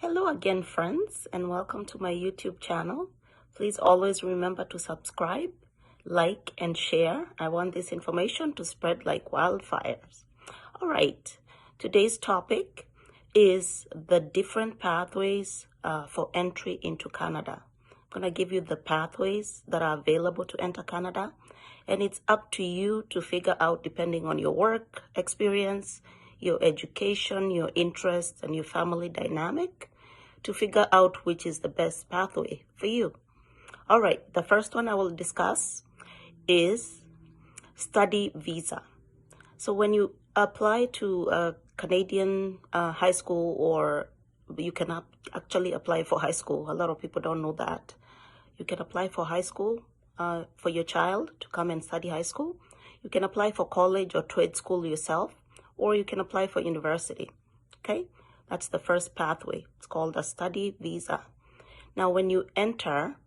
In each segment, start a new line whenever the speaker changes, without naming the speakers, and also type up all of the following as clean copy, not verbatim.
Hello again, friends, and welcome to my YouTube channel. Please always remember to subscribe, like, and share. I want this information to spread like wildfires. All right, today's topic is the different pathways for entry into Canada. I'm going to give you the pathways that are available to enter Canada, and it's up to you to figure out, depending on your work experience, your education, your interests, and your family dynamic, to figure out which is the best pathway for you. All right, the first one I will discuss is study visa. So when you apply to a Canadian high school, or you can actually apply for high school. A lot of people don't know that. You can apply for high school for your child to come and study high school. You can apply for college or trade school yourself, or you can apply for university. Okay, that's the first pathway. It's called a study visa. Now, when you enter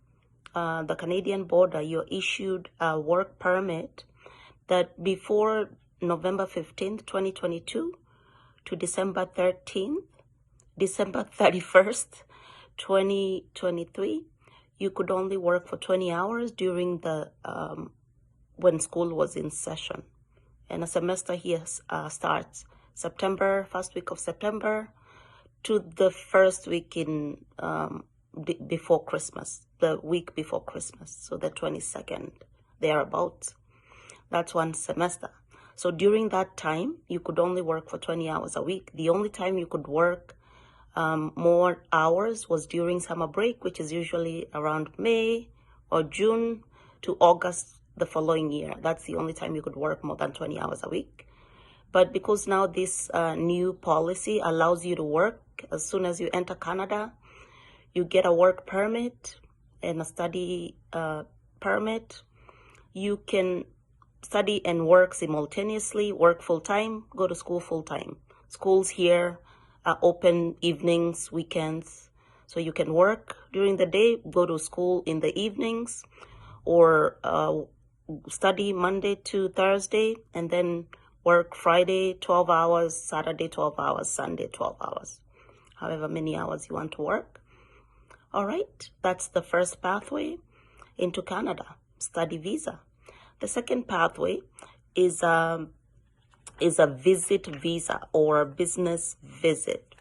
the Canadian border, you're issued a work permit that before November 15th, 2022 to December 31st, 2023, you could only work for 20 hours during the when school was in session. And a semester here starts first week of September to the first week in before Christmas, the week before Christmas, so the 22nd, thereabouts. That's one semester. So during that time, you could only work for 20 hours a week. The only time you could work more hours was during summer break, which is usually around May or June to August the following year. That's the only time you could work more than 20 hours a week. But because now this new policy allows you to work as soon as you enter Canada, you get a work permit and a study permit. You can study and work simultaneously, work full-time, go to school full-time. Schools here are open evenings, weekends. So you can work during the day, go to school in the evenings, or study Monday to Thursday, and then work Friday 12 hours, Saturday 12 hours, Sunday 12 hours, however many hours you want to work. All right, that's the first pathway into Canada, study visa. The second pathway is a visit visa or a business visit.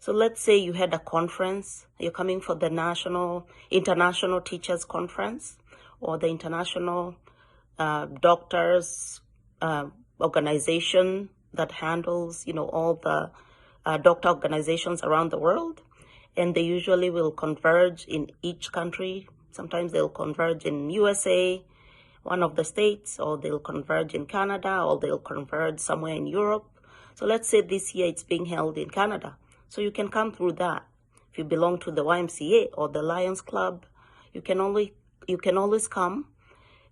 So let's say you had a conference, you're coming for the International Teachers Conference, or the International Doctors Organization that handles, all the doctor organizations around the world. And they usually will converge in each country. Sometimes they'll converge in USA, one of the states, or they'll converge in Canada, or they'll converge somewhere in Europe. So let's say this year it's being held in Canada. So you can come through that. If you belong to the YMCA or the Lions Club, you can always come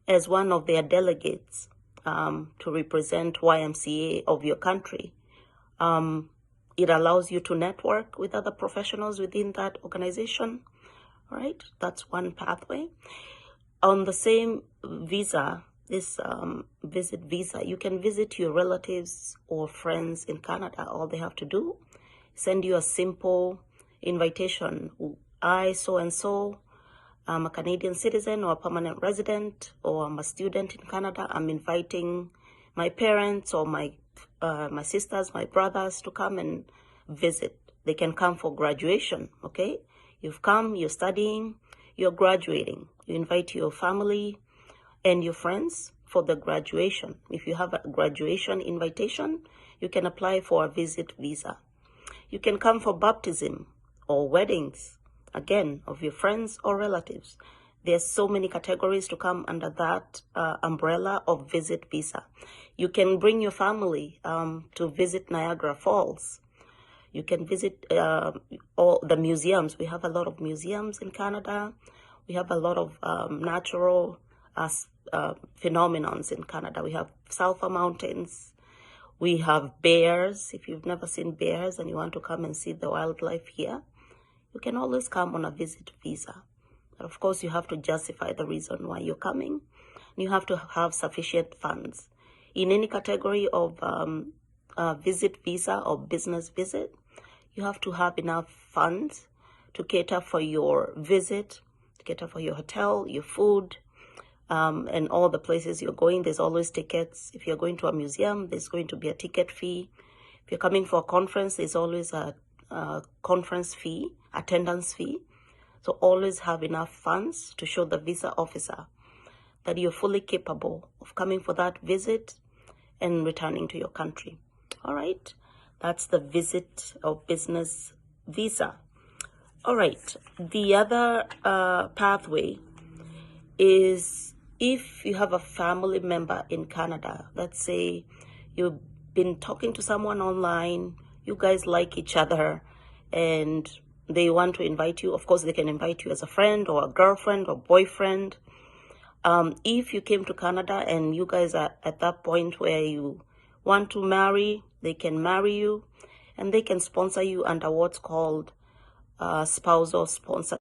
as one of their delegates to represent YMCA of your country. It allows you to network with other professionals within that organization. All right, that's one pathway. On the same visa, this visit visa, you can visit your relatives or friends in Canada. All they have to do is send you a simple invitation. I, so-and-so, I'm a Canadian citizen or a permanent resident, or I'm a student in Canada. I'm inviting my parents or my sisters, my brothers to come and visit. They can come for graduation, okay? You've come, you're studying, you're graduating. You invite your family and your friends for the graduation. If you have a graduation invitation, you can apply for a visit visa. You can come for baptism or weddings, again, of your friends or relatives. There's so many categories to come under that umbrella of visit visa. You can bring your family to visit Niagara Falls. You can visit all the museums. We have a lot of museums in Canada. We have a lot of natural phenomenons in Canada. We have sulfur mountains. We have bears. If you've never seen bears and you want to come and see the wildlife here, you can always come on a visit visa. But of course, you have to justify the reason why you're coming. You have to have sufficient funds. In any category of visit visa or business visit, you have to have enough funds to cater for your visit, to cater for your hotel, your food, and all the places you're going. There's always tickets. If you're going to a museum, there's going to be a ticket fee. If you're coming for a conference, there's always a conference fee, attendance fee. So always have enough funds to show the visa officer that you're fully capable of coming for that visit and returning to your country. All right, that's the visit or business visa. All right, the other pathway is if you have a family member in Canada. Let's say you've been talking to someone online, you guys like each other, and they want to invite you. Of course, they can invite you as a friend or a girlfriend or boyfriend. If you came to Canada and you guys are at that point where you want to marry, they can marry you, and they can sponsor you under what's called spousal sponsor.